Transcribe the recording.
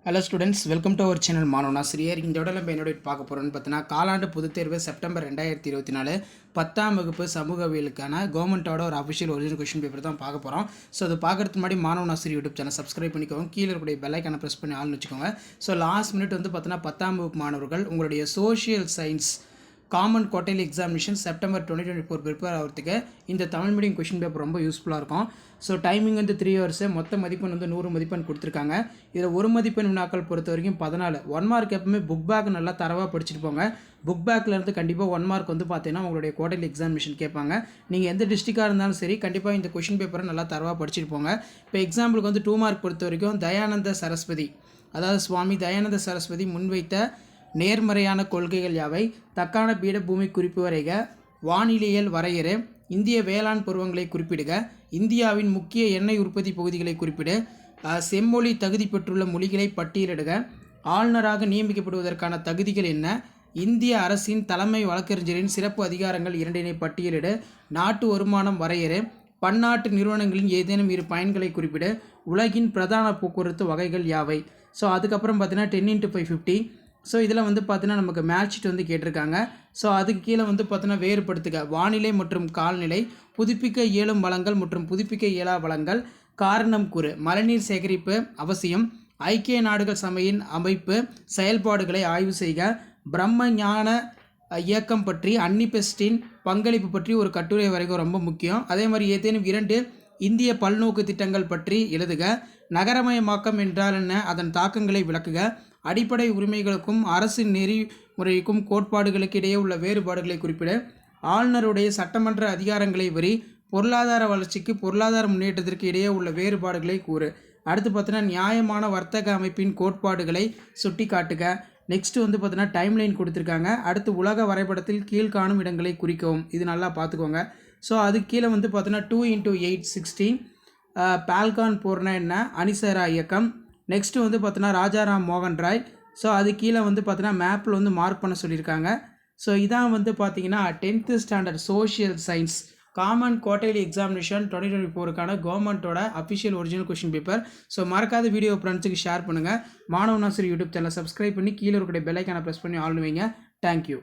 Hello students, welcome to our channel மாணவன் ஆசிரியர். இந்த விட நம்ம என்னோட பார்க்க போகிறோன்னு பார்த்தீங்கன்னா, காலாண்டு பொதுத் தேர்வு செப்டம்பர் 2024 10ஆம் வகுப்பு சமூகவியலுக்கான கவர்மெண்ட்டோட ஒரு அஃபிஷியல் ஒரிஜினல் கொஸ்டின் பேப்பர் தான் பார்க்க போகிறோம். ஸோ அது பார்க்கறதுக்கு முன்னாடி மாணவன் ஆசிரியர் யூடியூப் சேனல் சப்ஸ்கிரைப் பண்ணிக்கோங்க. கீழே இருக்கக்கூடிய பெல் ஐக்கானை ப்ரெஸ் பண்ணி ஆள்னு வச்சுக்கோங்க. ஸோ லாஸ்ட் மினிட் வந்து பார்த்தீங்கன்னா 10ஆம் வகுப்பு மாணவர்கள் உங்களுடைய social science common quarterly examination September 2024 prepare ஆகிறதுக்கு இந்த தமிழ் மீடியம் கொஷின் பேப்பர் ரொம்ப யூஸ்ஃபுல்லாக இருக்கும். ஸோ டைமிங் வந்து 3 hours, மொத்த மதிப்பெண் வந்து 100 மதிப்பெண் கொடுத்துருக்காங்க. இதில் ஒரு மதிப்பெண் வினாக்கள் பொறுத்த வரைக்கும் 14. 1 மார்க் எப்பவுமே புக் பேக் நல்லா தரவாக படிச்சுட்டு போங்க. புக் பேக்லேருந்து கண்டிப்பாக 1 மார்க் வந்து பார்த்தீங்கன்னா உங்களுடைய குவார்டர்லி எக்ஸாமினேஷன் கேட்பாங்க. நீங்கள் எந்த டிஸ்ட்ரிக்டாக இருந்தாலும் சரி, கண்டிப்பாக இந்த கொஷின் பேப்பரை நல்லா தரவாக படிச்சுட்டு போங்க. இப்போ எக்ஸாம்பிளுக்கு வந்து 2 மார்க் பொறுத்த வரைக்கும் தயானந்த சரஸ்வதி, அதாவது சுவாமி தயானந்த சரஸ்வதி முன்வைத்த நேர்மறையான கொள்கைகள் யாவை, தக்கான பீடபூமி குறிப்பு வரைக, வானிலையியல் வரையறை, இந்திய வேளாண் பருவங்களை குறிப்பிடுக, இந்தியாவின் முக்கிய எண்ணெய் உற்பத்தி பகுதிகளை குறிப்பிடு, செம்மொழி தகுதி பெற்றுள்ள மொழிகளை பட்டியலிடுக, ஆளுநராக நியமிக்கப்படுவதற்கான தகுதிகள் என்ன, இந்திய அரசின் தலைமை வழக்கறிஞரின் சிறப்பு அதிகாரங்கள் 2 பட்டியலிடு, நாட்டு வருமானம் வரையறை, பன்னாட்டு நிறுவனங்களின் ஏதேனும் 2 பயன்களை குறிப்பிடு, உலகின் பிரதான போக்குவரத்து வகைகள் யாவை. ஸோ அதுக்கப்புறம் பார்த்தீங்கன்னா 10x550. ஸோ இதில் வந்து பார்த்தீங்கன்னா நமக்கு மேட்ச் ஷீட் வந்து கேட்டிருக்காங்க. ஸோ அதுக்கு கீழே வந்து பார்த்தீங்கன்னா வேறுபடுத்துக, வானிலை மற்றும் கால்நிலை, புதுப்பிக்க இயலும் வளங்கள் மற்றும் புதுப்பிக்க இயலா வளங்கள், காரணம் கூறு, மழைநீர் சேகரிப்பு அவசியம், ஐக்கிய நாடுகள் சபையின் அமைப்பு செயல்பாடுகளை ஆய்வு செய்க, பிரம்ம ஞான இயக்கம் பற்றி அன்னிபெஸ்டின் பங்களிப்பு பற்றி ஒரு கட்டுரை வரைக்கும் ரொம்ப முக்கியம். அதே மாதிரி ஏதேனும் 2 இந்திய பல்நோக்கு திட்டங்கள் பற்றி எழுதுக, நகரமயமாக்கம் என்றால் என்ன, அதன் தாக்கங்களை விளக்குக, அடிப்படை உரிமைகளுக்கும் அரசு நெறிமுறைக்கும் கோட்பாடுகளுக்கு இடையே உள்ள வேறுபாடுகளை குறிப்பிட, ஆளுநருடைய சட்டமன்ற அதிகாரங்களை வரி, பொருளாதார வளர்ச்சிக்கு பொருளாதார முன்னேற்றத்திற்கு இடையே உள்ள வேறுபாடுகளை கூறு. அடுத்து பார்த்தீங்கன்னா நியாயமான வர்த்தக அமைப்பின் கோட்பாடுகளை சுட்டி காட்டுக. நெக்ஸ்ட் வந்து பார்த்தீங்கன்னா டைம்லைன் கொடுத்துருக்காங்க. அடுத்து உலக வரைபடத்தில் கீழ்காணும் இடங்களை குறிக்கவும். இது நல்லா பார்த்துக்கோங்க. ஸோ அதுக்கு கீழே வந்து பார்த்தீங்கன்னா 2x8 16 பால்கான் போர்னா என்ன, அணிசரா இயக்கம். நெக்ஸ்ட்டு வந்து பார்த்தீங்கன்னா ராஜாராம் மோகன் ராய். ஸோ அது கீழே வந்து பார்த்தீங்கன்னா மேப்பில் வந்து மார்க் பண்ண சொல்லியிருக்காங்க. ஸோ இதான் வந்து பார்த்தீங்கன்னா 10th standard social science common quarterly examination 2024க்கான கவர்மெண்ட்டோட official original question paper. So மறக்காத வீடியோ ஃப்ரெண்ட்ஸுக்கு ஷேர் பண்ணுங்கள். மாணவன் ஆசிரியர் யூடியூப் சேனல் சப்ஸ்கிரைப் பண்ணி கீழே இருக்கிற பெல் ஐக்கானை ப்ரெஸ் பண்ணி ஆள் வைங்க. தேங்க்யூ.